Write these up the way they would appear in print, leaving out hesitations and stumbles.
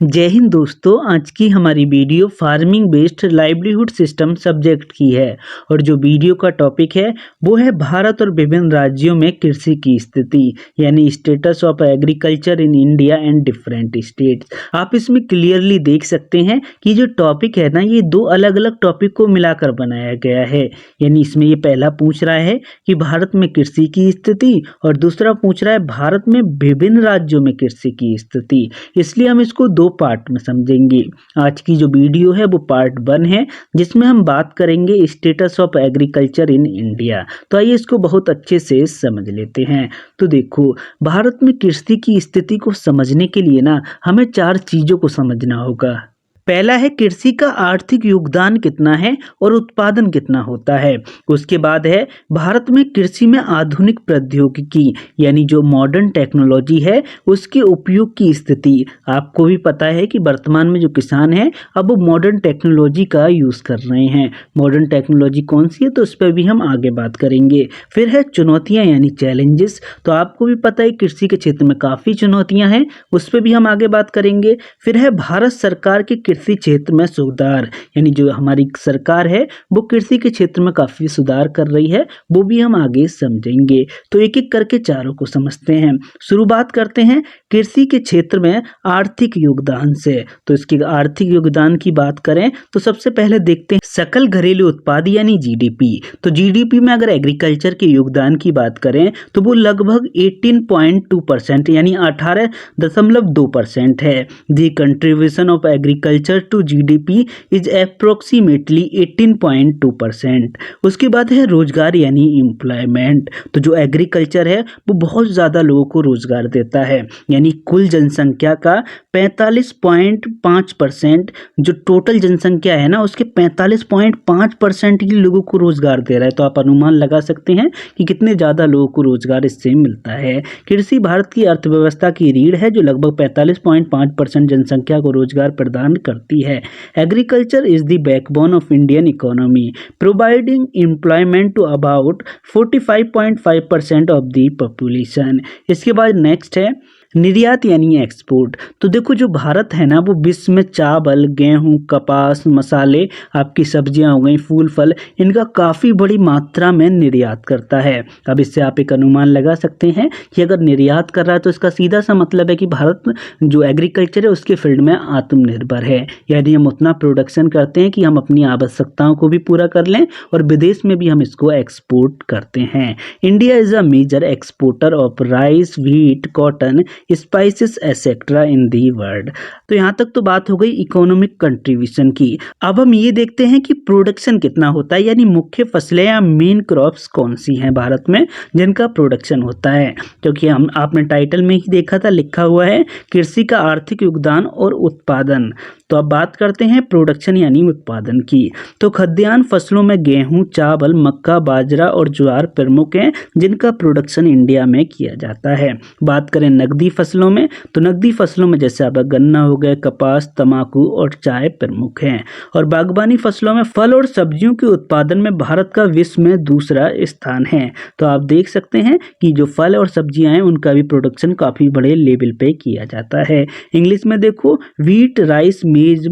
जय हिंद दोस्तों। आज की हमारी video farming based livelihood system subject की है और जो वीडियो का टॉपिक है वो है भारत और विभिन्न राज्यों में कृषि की स्थिति, यानी status of agriculture in India and different states. आप इसमें क्लियरली देख सकते हैं कि जो टॉपिक है ना, ये दो अलग अलग टॉपिक को मिलाकर बनाया गया है। यानी इसमें ये पहला पूछ रहा है कि भारत में कृषि की स्थिति और दूसरा पूछ रहा है भारत में विभिन्न राज्यों में कृषि की स्थिति। इसलिए हम इसको दो पार्ट में समझेंगे। आज की जो वीडियो है वो पार्ट 1 है, जिसमें हम बात करेंगे status of agriculture in India. तो आइए इसको बहुत अच्छे से समझ लेते हैं। तो देखो, भारत में कृषि की स्थिति को समझने के लिए ना हमें 4 चीजों को समझना होगा। पहला है कृषि का आर्थिक योगदान कितना है और उत्पादन कितना होता है। उसके बाद है भारत में कृषि में आधुनिक प्रौद्योगिकी यानी जो मॉडर्न टेक्नोलॉजी है उसके उपयोग की स्थिति। आपको भी पता है कि वर्तमान में जो किसान हैं अब वो मॉडर्न टेक्नोलॉजी का यूज़ कर रहे हैं। मॉडर्न टेक्नोलॉजी कौन सी है तो उस पर भी हम आगे बात करेंगे। फिर है चुनौतियाँ यानी चैलेंजेस। तो आपको भी पता है कृषि के क्षेत्र में काफ़ी चुनौतियाँ हैं, उस पर भी हम आगे बात करेंगे। फिर है भारत सरकार के कृषि क्षेत्र में सुधार, यानी जो हमारी सरकार है वो कृषि के क्षेत्र में काफी सुधार कर रही है, वो भी हम आगे समझेंगे। तो एक एक करके चारों को समझते हैं। शुरुआत करते हैं कृषि के क्षेत्र में आर्थिक योगदान से। तो इसके आर्थिक योगदान की बात करें तो सबसे पहले देखते हैं सकल घरेलू उत्पाद यानी जीडीपी। तो जीडीपी में अगर एग्रीकल्चर के योगदान की बात करें तो वो लगभग 18.2% यानी 18.2% है। The contribution of agriculture to GDP is approximately 18.2%। उसके बाद है रोजगार यानी एम्प्लॉयमेंट। तो जो एग्रीकल्चर है वो बहुत ज़्यादा लोगों को रोजगार देता है, यानी कुल जनसंख्या का 45.5%, जो टोटल जनसंख्या है ना उसके 45.5% ही लोगों को रोजगार दे रहा है। तो आप अनुमान लगा सकते हैं कि कितने ज़्यादा लोगों को रोजगार इससे मिलता है। कृषि भारत की अर्थव्यवस्था की रीढ़ है जो लगभग 45.5% जनसंख्या को रोजगार प्रदान करती है। Agriculture is the backbone of Indian economy, providing employment to about 45.5% of the population. इसके बाद नेक्स्ट है निर्यात यानी एक्सपोर्ट। तो देखो, जो भारत है ना वो विश्व में चावल, गेहूं, कपास, मसाले, आपकी सब्जियां हो गई, फूल फल, इनका काफ़ी बड़ी मात्रा में निर्यात करता है। अब इससे आप एक अनुमान लगा सकते हैं कि अगर निर्यात कर रहा है तो इसका सीधा सा मतलब है कि भारत जो एग्रीकल्चर है उसके फील्ड में आत्मनिर्भर है। यानी हम उतना प्रोडक्शन करते हैं कि हम अपनी आवश्यकताओं को भी पूरा कर लें और विदेश में भी हम इसको एक्सपोर्ट करते हैं। India is a major exporter of rice, wheat, cotton, spices etcetera in the world. तो यहाँ तक तो बात हो गई इकोनॉमिक कंट्रीब्यूशन की। अब हम ये देखते हैं कि प्रोडक्शन कितना होता है, यानी मुख्य फसलें या मेन क्रॉप्स कौन सी हैं भारत में जिनका प्रोडक्शन होता है। क्योंकि हम आपने टाइटल में ही देखा था, लिखा हुआ है कृषि का आर्थिक योगदान और उत्पादन। तो अब बात करते हैं प्रोडक्शन यानी उत्पादन की। तो खाद्यान्न फसलों में गेहूं, चावल, मक्का, बाजरा और ज्वार प्रमुख हैं जिनका प्रोडक्शन इंडिया में किया जाता है। बात करें नकदी फसलों में तो नकदी फसलों में जैसे अब गन्ना हो गया, कपास, तंबाकू और चाय प्रमुख हैं। और बागवानी फसलों में फल और सब्जियों के उत्पादन में भारत का विश्व में दूसरा स्थान है। तो आप देख सकते हैं कि जो फल और सब्जियां हैं उनका भी प्रोडक्शन काफ़ी बड़े लेवल पे किया जाता है। इंग्लिश में देखो, wheat, rice, maize,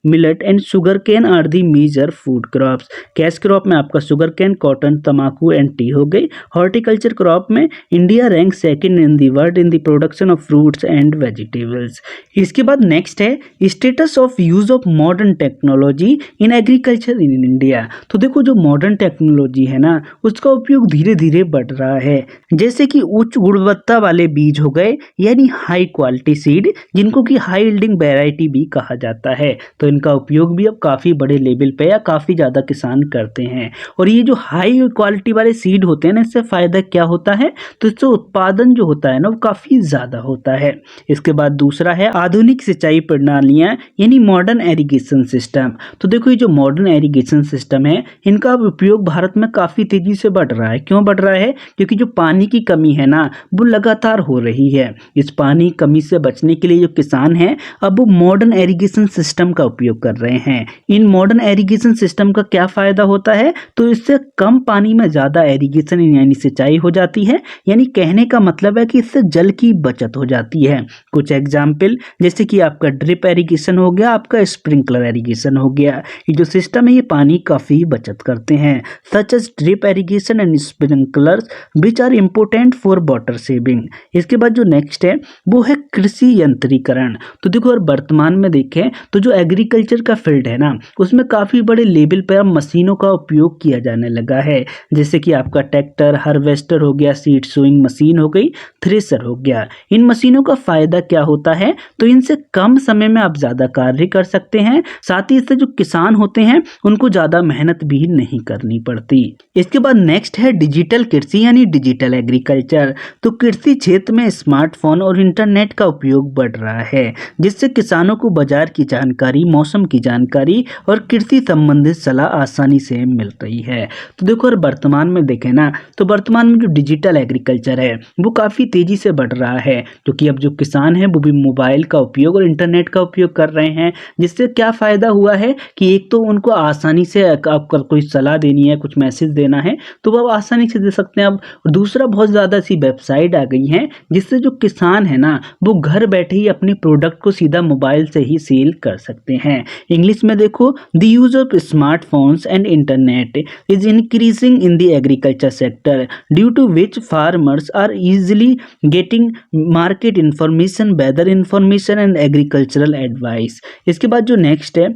millet and sugar cane are the major food crops. Cash crop में आपका शुगर कैन, कॉटन, तंबाकू एंड टी हो गई। हॉर्टिकल्चर क्रॉप में India rank second in the world in the production of fruits and vegetables. इसके बाद next है status of use of modern technology in agriculture in India. तो देखो, जो मॉडर्न टेक्नोलॉजी है ना उसका उपयोग धीरे धीरे बढ़ रहा है। जैसे कि उच्च गुणवत्ता वाले बीज हो गए यानी हाई क्वालिटी सीड, जिनको कि हाई यील्डिंग वैरायटी भी कहा जाता है। तो इनका उपयोग भी अब काफ़ी बड़े लेवल पे या काफ़ी ज़्यादा किसान करते हैं। और ये जो हाई क्वालिटी वाले सीड होते हैं ना, इससे फ़ायदा क्या होता है तो इससे उत्पादन जो होता है ना वो काफ़ी ज़्यादा होता है। इसके बाद दूसरा है आधुनिक सिंचाई प्रणालियाँ यानी मॉडर्न एरीगेशन सिस्टम। तो देखो, ये जो मॉडर्न एरीगेशन सिस्टम है इनका उपयोग भारत में काफ़ी तेज़ी से बढ़ रहा है। क्यों बढ़ रहा है? क्योंकि जो पानी की कमी है ना वो लगातार हो रही है। इस पानी कमी से बचने के लिए जो किसान हैं अब वो मॉडर्न एरीगेशन सिस्टम का उपयोग कर रहे हैं। इन मॉडर्न एरीगेशन सिस्टम का क्या फ़ायदा होता है तो इससे कम पानी में ज़्यादा एरीगेशन यानी सिंचाई हो जाती है। यानी कहने का मतलब है कि इससे जल की बचत बचत हो जाती है। कुछ एग्जाम्पल जैसे कि आपका ड्रिप एरीगेशन हो गया, आपका स्प्रिंकलर एरीगेशन हो गया, ये जो सिस्टम है ये पानी काफ़ी बचत करते हैं। Such as drip irrigation and sprinklers which are important for water saving. इसके बाद जो नेक्स्ट है वो है कृषि यंत्रीकरण। तो देखो अगर वर्तमान में देखें तो जो एग्रीकल्चर का फील्ड है ना उसमें काफ़ी बड़े लेवल पर मशीनों का उपयोग किया जाने लगा है, जैसे कि आपका ट्रैक्टर, हार्वेस्टर हो गया, सीड सोइंग मशीन हो गई, थ्रेसर हो गया। इन मशीनों का फायदा क्या होता है, तो इनसे कम समय में आप ज़्यादा कार्य कर सकते हैं, साथ ही इससे जो किसान होते हैं उनको ज़्यादा मेहनत भी नहीं करनी पड़ती। इसके बाद नेक्स्ट है डिजिटल कृषि यानी डिजिटल एग्रीकल्चर। तो कृषि क्षेत्र में स्मार्टफोन और इंटरनेट का उपयोग बढ़ रहा है, जिससे किसानों को बाजार की जानकारी, मौसम की जानकारी और कृषि संबंधित सलाह आसानी से मिल रही है। तो देखो अगर वर्तमान में देखें ना तो वर्तमान में जो डिजिटल एग्रीकल्चर है वो काफ़ी तेज़ी से बढ़ रहा है, क्योंकि अब जो किसान हैं वो भी मोबाइल का उपयोग और इंटरनेट का उपयोग कर रहे हैं, जिससे क्या फ़ायदा हुआ है कि एक तो उनको आसानी से आपका कोई सलाह देनी है, कुछ मैसेज देना है तो वो आसानी से दे सकते हैं अब। और दूसरा बहुत ज़्यादा ऐसी वेबसाइट आ गई हैं जिससे जो किसान है ना वो घर बैठे ही अपनी प्रोडक्ट को सीधा मोबाइल से ही सेल कर सकते हैं। इंग्लिश में देखो, the use of smartphones and internet is increasing in the agriculture sector due to which farmers are easily getting market information, weather information and agricultural advice. इसके बाद जो नेक्स्ट है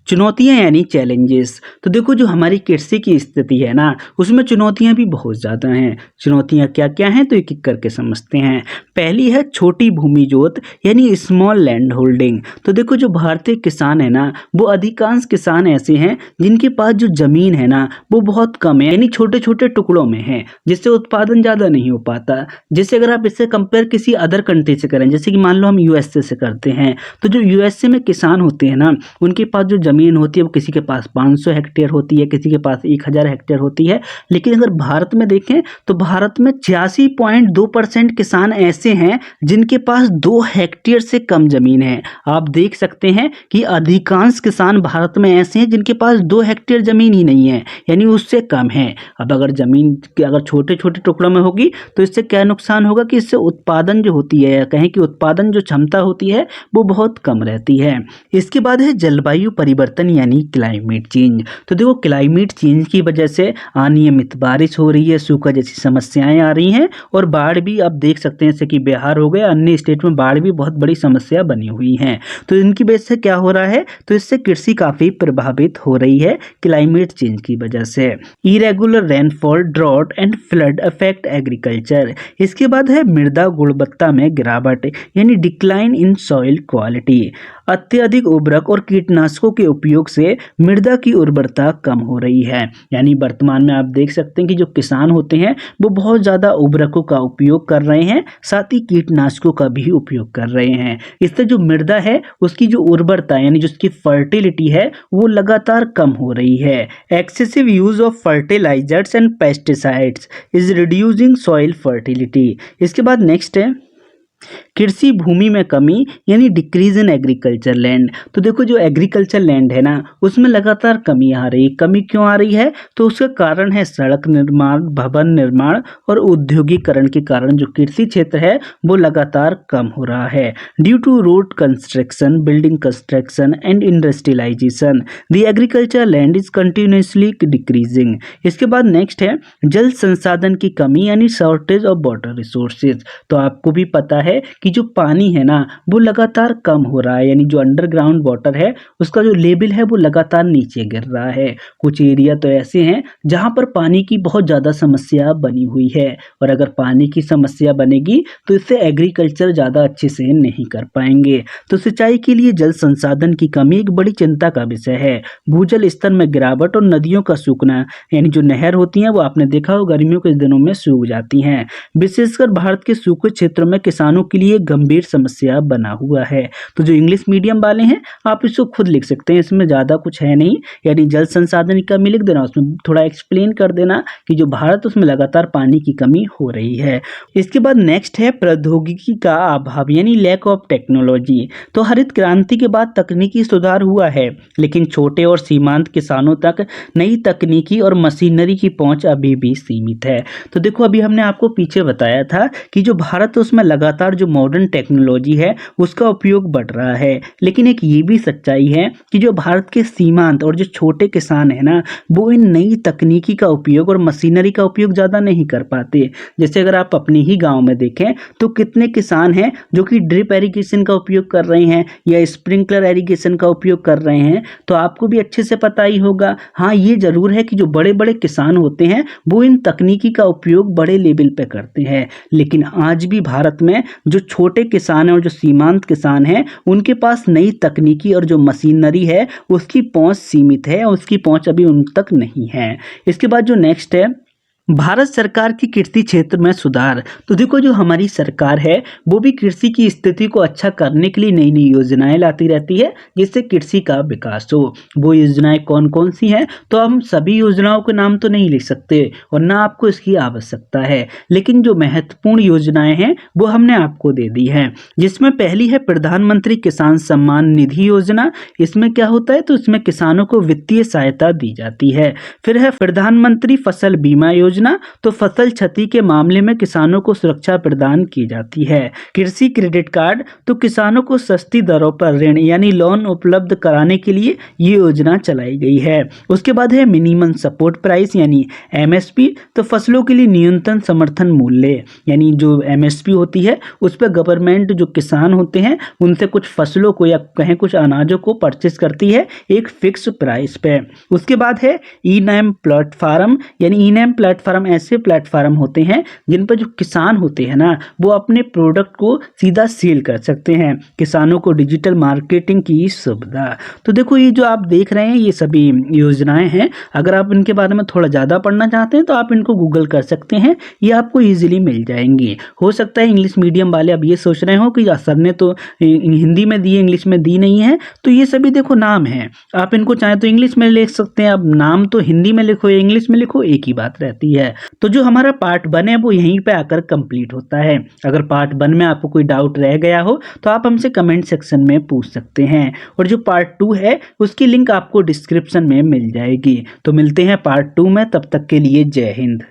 चुनौतियां यानी चैलेंजेस। तो देखो जो हमारी कृषि की स्थिति है ना उसमें चुनौतियां भी बहुत ज़्यादा हैं। चुनौतियां क्या क्या हैं तो एक एक करके समझते हैं। पहली है छोटी भूमि जोत यानी स्मॉल लैंड होल्डिंग। तो देखो जो भारतीय किसान है ना वो अधिकांश किसान ऐसे हैं जिनके पास जो ज़मीन है ना वो बहुत कम है, यानी छोटे छोटे टुकड़ों में है, जिससे उत्पादन ज़्यादा नहीं हो पाता। जैसे अगर आप इससे कंपेयर किसी अदर कंट्री से करें, जैसे कि मान लो हम यूएसए से करते हैं, तो जो यूएसए में किसान होते हैं ना उनके पास जो ज़मीन होती है वो किसी के पास 500 हेक्टेयर होती है, किसी के पास 1000 हेक्टेयर होती है। लेकिन अगर भारत में देखें तो भारत में 86.2% किसान ऐसे हैं जिनके पास 2 हेक्टेयर से कम जमीन है। आप देख सकते हैं कि अधिकांश किसान भारत में ऐसे हैं जिनके पास 2 हेक्टेयर जमीन ही नहीं है, यानी उससे कम है। अब अगर जमीन अगर छोटे छोटे टुकड़ों में होगी तो इससे क्या नुकसान होगा कि इससे उत्पादन जो होती है, या कहें कि उत्पादन जो क्षमता होती है वो बहुत कम रहती है। इसके बाद है जलवायु परिवर्तन यानी क्लाइमेट चेंज। तो देखो क्लाइमेट चेंज की वजह से अनियमित बारिश हो रही है, सूखा जैसी समस्याएं आ रही हैं और बाढ़ भी आप देख सकते हैं, जैसे कि बिहार हो गया, अन्य स्टेट में बाढ़ भी बहुत बड़ी समस्या बनी हुई है। तो इनकी वजह से क्या हो रहा है, तो इससे कृषि काफ़ी प्रभावित हो रही है क्लाइमेट चेंज की वजह से। Irregular rainfall, drought and flood affect agriculture. इसके बाद है मृदा गुणवत्ता में गिरावट यानी डिक्लाइन इन सॉइल क्वालिटी। अत्यधिक उर्वरक और कीटनाशकों के उपयोग से मृदा की उर्वरता कम हो रही है, यानी वर्तमान में आप देख सकते हैं कि जो किसान होते हैं वो बहुत ज़्यादा उर्वरकों का उपयोग कर रहे हैं, साथ ही कीटनाशकों का भी उपयोग कर रहे हैं। इससे जो मृदा है उसकी जो उर्वरता यानी जो उसकी फर्टिलिटी है वो लगातार कम हो रही है। Excessive use of fertilizers and pesticides is reducing soil fertility. इसके बाद नेक्स्ट है कृषि भूमि में कमी यानी डिक्रीज इन एग्रीकल्चर लैंड। तो देखो जो एग्रीकल्चर लैंड है ना उसमें लगातार कमी आ रही है। कमी क्यों आ रही है, तो उसका कारण है सड़क निर्माण, भवन निर्माण और औद्योगिकरण के कारण जो कृषि क्षेत्र है वो लगातार कम हो रहा है। Due to road construction, building construction and industrialization the agriculture land is continuously decreasing. इसके बाद नेक्स्ट है जल संसाधन की कमी यानी शॉर्टेज ऑफ वाटर रिसोर्सेज। तो आपको भी पता है कि जो पानी है ना वो लगातार कम हो रहा है, यानी जो अंडरग्राउंड वाटर है उसका जो लेवल है वो लगातार नीचे गिर रहा है। कुछ एरिया तो ऐसे हैं जहां पर पानी की बहुत ज़्यादा समस्या बनी हुई है, और अगर पानी की समस्या बनेगी तो इससे एग्रीकल्चर ज़्यादा अच्छे से नहीं कर पाएंगे। तो सिंचाई के लिए जल संसाधन की कमी एक बड़ी चिंता का विषय है। भूजल स्तर में गिरावट और नदियों का सूखना, यानी जो नहर होती हैं वो आपने देखा हो गर्मियों के दिनों में सूख जाती हैं। विशेषकर भारत के सूखे क्षेत्रों में किसानों के लिए गंभीर समस्या बना हुआ है। तो जो इंग्लिश मीडियम वाले हैं आप इसको खुद लिख सकते हैं, इसमें ज़्यादा कुछ है नहीं, यानी जल संसाधन की कमी लिख देना, उसमें थोड़ा एक्सप्लेन कर देना कि जो भारत उसमें लगातार पानी की कमी हो रही है। इसके बाद नेक्स्ट है प्रौद्योगिकी का अभाव यानी लैक ऑफ टेक्नोलॉजी। तो हरित क्रांति के बाद तकनीकी सुधार हुआ है, लेकिन छोटे और सीमांत किसानों तक नई तकनीकी और मशीनरी की पहुंच अभी भी सीमित है। तो देखो अभी हमने आपको पीछे बताया था कि जो भारत उसमें लगातार अनुसार जो मॉडर्न टेक्नोलॉजी है उसका उपयोग बढ़ रहा है, लेकिन एक ये भी सच्चाई है कि जो भारत के सीमांत और जो छोटे किसान है ना, वो इन नई तकनीकी का उपयोग और मशीनरी का उपयोग ज़्यादा नहीं कर पाते। जैसे अगर आप अपने ही गांव में देखें तो कितने किसान हैं जो कि ड्रिप एरीगेशन का उपयोग कर रहे हैं या स्प्रिंकलर एरीगेशन का उपयोग कर रहे हैं, तो आपको भी अच्छे से पता ही होगा। हाँ, ये जरूर है कि जो बड़े बड़े किसान होते हैं वो इन तकनीकी का उपयोग बड़े लेवल पे करते हैं, लेकिन आज भी भारत में जो छोटे किसान हैं और जो सीमांत किसान हैं उनके पास नई तकनीकी और जो मशीनरी है उसकी पहुंच सीमित है और उसकी पहुंच अभी उन तक नहीं है। इसके बाद जो नेक्स्ट है भारत सरकार की कृषि क्षेत्र में सुधार। तो देखो, जो हमारी सरकार है वो भी कृषि की स्थिति को अच्छा करने के लिए नई नई योजनाएं लाती रहती है जिससे कृषि का विकास हो। वो योजनाएं कौन कौन सी हैं, तो हम सभी योजनाओं के नाम तो नहीं लिख सकते और ना आपको इसकी आवश्यकता है, लेकिन जो महत्वपूर्ण योजनाएं हैं वो हमने आपको दे दी है। जिसमें पहली है प्रधानमंत्री किसान सम्मान निधि योजना। इसमें क्या होता है, तो इसमें किसानों को वित्तीय सहायता दी जाती है। फिर है प्रधानमंत्री फसल बीमा योजना। तो फसल क्षति के मामले में किसानों को सुरक्षा प्रदान की जाती है। कृषि क्रेडिट कार्ड, तो किसानों को सस्ती दरों पर ऋण यानी लोन उपलब्ध कराने के लिए ये योजना चलाई गई है। उसके बाद है मिनिमम सपोर्ट प्राइस यानी एमएसपी। तो फसलों के लिए न्यूनतम समर्थन मूल्य यानी जो एमएसपी होती है उस पर गवर्नमेंट जो किसान होते हैं उनसे कुछ फसलों को या कहें कुछ अनाजों को परचेस करती है एक फिक्स प्राइस पे। उसके बाद है ई नैम प्लेटफार्म यानी ई नैम प्लेटफार्म ऐसे प्लेटफार्म होते हैं जिन पर जो किसान होते हैं ना वो अपने प्रोडक्ट को सीधा सेल कर सकते हैं। किसानों को डिजिटल मार्केटिंग की सुविधा। तो देखो, ये जो आप देख रहे हैं ये सभी योजनाएं हैं। अगर आप इनके बारे में थोड़ा ज़्यादा पढ़ना चाहते हैं तो आप इनको गूगल कर सकते हैं, ये आपको ईजिली मिल जाएंगी। हो सकता है इंग्लिश मीडियम वाले अब ये सोच रहे हो कि सर ने तो हिंदी में दी इंग्लिश में दी नहीं है, तो ये सभी देखो नाम है, आप इनको चाहे तो इंग्लिश में लिख सकते हैं। अब नाम तो हिंदी में लिखो या इंग्लिश में लिखो एक ही बात रहती है। तो जो हमारा पार्ट 1 है वो यहीं पे आकर कंप्लीट होता है। अगर पार्ट 1 में आपको कोई डाउट रह गया हो तो आप हमसे कमेंट सेक्शन में पूछ सकते हैं, और जो पार्ट 2 है उसकी लिंक आपको डिस्क्रिप्शन में मिल जाएगी। तो मिलते हैं पार्ट 2 में, तब तक के लिए जय हिंद।